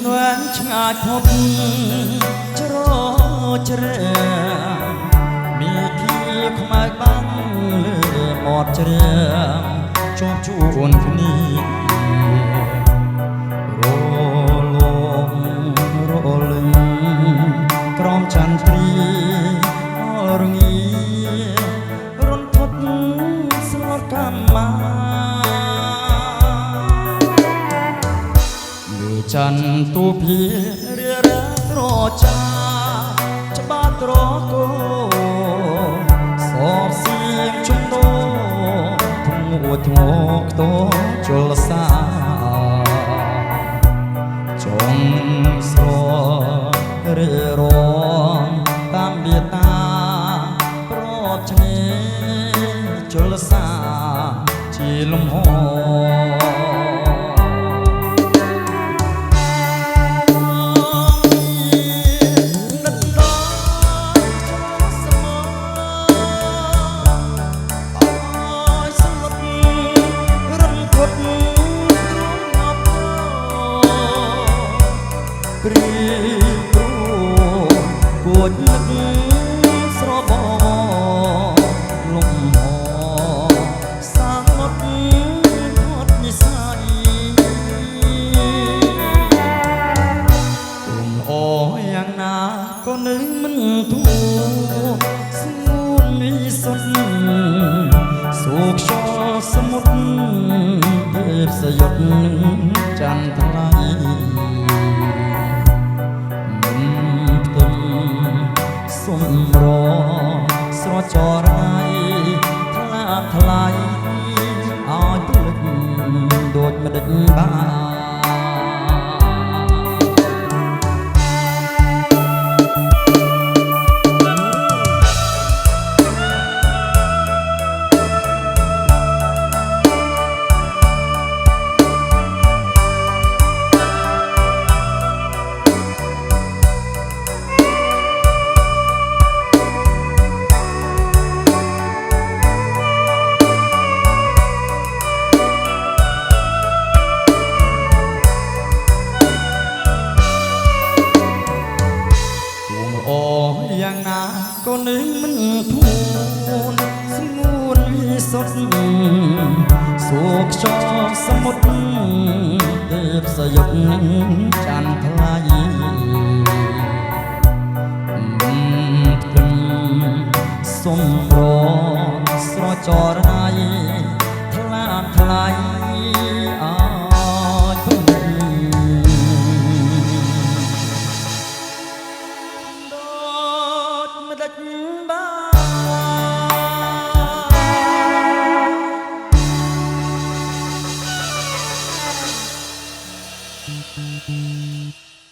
នួនឆ្ងាយផុតច្រជ្រើមានគៀខ្មៅបាំងលើមាត់ជ្រើជាប់ជួនគ្នារលងរលឹងក្រំចន្ទ្រីអរងារន្ធត់ស្លត់កម្មមាចន្ទទូភារារាត្រចាច្បាស់ត្រកោសបសៀងជំនោធ្ងួធ្ងខ្ទជលសាចងស្ររើរងតាមវាតាប្រອບឆ្នេជលសាជាលំហព្រីព្រួគួចនឹកស្របលំហសាលត់ផុតនិស័យគុំអយ៉ាងណាក៏នឹងមិនធូរស្ងួនមីសុទ្ធសូកខ្យល់សមុទ្រទេពសយុទ្ធចន្ទថ្លៃសុំរស្រចរៃថ្លាថ្លៃឲ្យភ្លេចដូចមិនដេចបាយ៉ាងណាក៏នឹងមិនធូរស្ងួនវិសុទ្ធសូកខ្យល់សមុទ្រទេពសយុទ្ធចន្ទថ្លៃសុំរស្រចរណៃថ្លាថ្លៃ